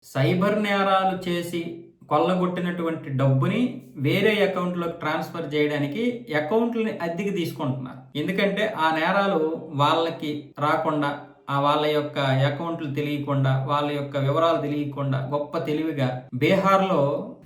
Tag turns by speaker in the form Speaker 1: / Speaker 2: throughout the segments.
Speaker 1: Cyber నేరాలు చేసి కొల్లగొట్టినటువంటి డబ్బుని వేరే అకౌంట్‌లోకి ట్రాన్స్‌ఫర్ చేయడానికి అకౌంట్‌లని అద్దెకి తీసుకుంటున్నారు. ఎందుకంటే ఆ నేరాలు వాళ్ళకి రాకుండా, వాళ్ళ యొక్క అకౌంట్లు తెలియకుండా, వాళ్ళ యొక్క వివరాలు తెలియకుండా గొప్ప తెలివిగా బీహార్‌లో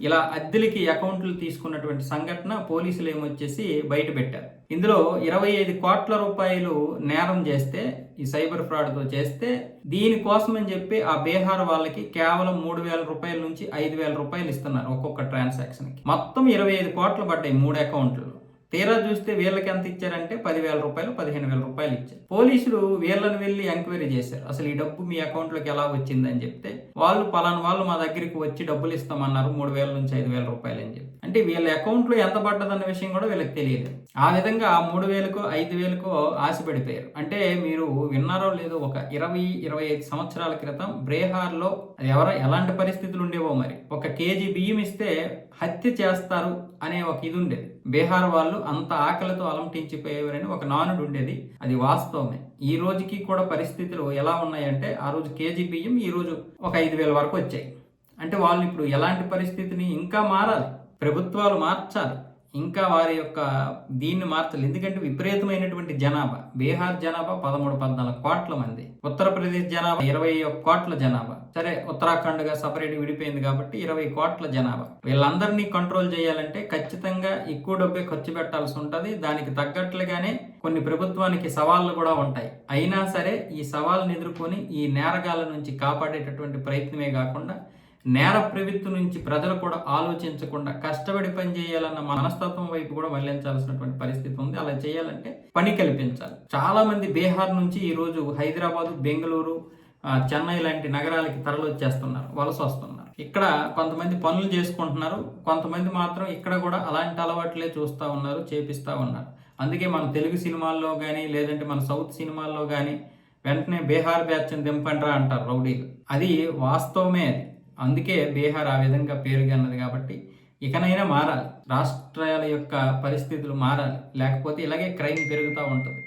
Speaker 1: ఇలా అద్దెలకి అకౌంట్లు తీసుకున్నటువంటి సంఘటన పోలీసులేమొచ్చేసి బయటపెట్టారు. ఇందులో 25,00,00,000 రూపాయలు నేరం చేస్తే, ఈ సైబర్ ఫ్రాడ్‌తో చేస్తే, దీనికోసమని చెప్పి ఆ బీహార్ వాళ్ళకి కేవలం 3,000 రూపాయల నుంచి 5,000 రూపాయలు ఇస్తున్నారు ఒక్కొక్క ట్రాన్సాక్షన్‌కి. మొత్తం 25,00,00,000 పడ్డాయి 3 అకౌంట్లలో. తీరా చూస్తే వీళ్ళకి ఎంత ఇచ్చారంటే 10,000 రూపాయలు, 15,000 రూపాయలు ఇచ్చారు. పోలీసులు వీళ్ళని వెళ్ళి ఎంక్వైరీ చేశారు. అసలు ఈ డబ్బు మీ అకౌంట్లోకి ఎలా వచ్చిందని చెప్తే, వాళ్ళు పలానా వాళ్ళు మా దగ్గరికి వచ్చి డబ్బులు ఇస్తామన్నారు 3,000 నుంచి 5,000 రూపాయలు అని చెప్పి. అంటే వీళ్ళ అకౌంట్లో ఎంత పడ్డదన్న విషయం కూడా వీళ్ళకి తెలియదు. ఆ విధంగా 3,000కో 5,000కో ఆశపడిపోయారు. అంటే మీరు విన్నారో లేదో, ఒక 20-25 సంవత్సరాల క్రితం బీహార్‌లో ఎలాంటి పరిస్థితులు ఉండేవో మరి. ఒక కేజీ బియ్యం ఇస్తే హత్య చేస్తారు అనే ఒక ఇది ఉండేది. బీహార్ వాళ్ళు అంత ఆకలితో అలంటించిపోయేవారని ఒక నానుడు ఉండేది. అది వాస్తవమే. ఈ రోజుకి కూడా పరిస్థితులు ఎలా ఉన్నాయంటే, ఆ రోజు కేజీ బియ్యం ఈ రోజు ఒక 5,000 వరకు వచ్చాయి. అంటే వాళ్ళు ఇప్పుడు ఎలాంటి పరిస్థితిని ఇంకా మారాలి, ప్రభుత్వాలు మార్చాలి, ఇంకా వారి యొక్క దీన్ని మార్చాలి. ఎందుకంటే విపరీతమైనటువంటి జనాభా. బీహార్ జనాభా 13-14 కోట్ల మంది, ఉత్తరప్రదేశ్ జనాభా 21 కోట్ల జనాభా. సరే, ఉత్తరాఖండ్గా సపరేట్ విడిపోయింది కాబట్టి 20 కోట్ల జనాభా. వీళ్ళందరినీ కంట్రోల్ చేయాలంటే ఖచ్చితంగా ఎక్కువ డబ్బే ఖర్చు పెట్టాల్సి ఉంటుంది. దానికి తగ్గట్లుగానే కొన్ని ప్రభుత్వానికి సవాళ్లు కూడా ఉంటాయి. అయినా సరే ఈ సవాళ్ళను ఎదుర్కొని ఈ నేరగాల నుంచి కాపాడేటటువంటి ప్రయత్నమే కాకుండా, నేర ప్రవృత్తి నుంచి ప్రజలు కూడా ఆలోచించకుండా కష్టపడి పని చేయాలన్న మనస్తత్వం వైపు కూడా మళ్లించాల్సినటువంటి పరిస్థితి ఉంది. అలా చేయాలంటే పని కల్పించాలి. చాలా మంది బీహార్ నుంచి ఈరోజు హైదరాబాదు, బెంగళూరు, చెన్నై లాంటి నగరాలకి తరలిచ్చేస్తున్నారు, వలస వస్తున్నారు. ఇక్కడ కొంతమంది పనులు చేసుకుంటున్నారు, కొంతమంది మాత్రం ఇక్కడ కూడా అలాంటి అలవాట్లే చూస్తూ ఉన్నారు, చేపిస్తూ ఉన్నారు. అందుకే మన తెలుగు సినిమాల్లో కానీ, లేదంటే మన సౌత్ సినిమాల్లో కానీ వెంటనే బీహార్ బ్యాచ్ని దింపండ్రా అంటారు రౌడీలు. అది వాస్తవమే. అది అందుకే బీహార్ ఆ విధంగా పేరుగన్నది. కాబట్టి ఇకనైనా మారాలి, రాష్ట్రాల యొక్క పరిస్థితులు మారాలి. లేకపోతే ఇలాగే క్రైమ్ పెరుగుతూ ఉంటుంది.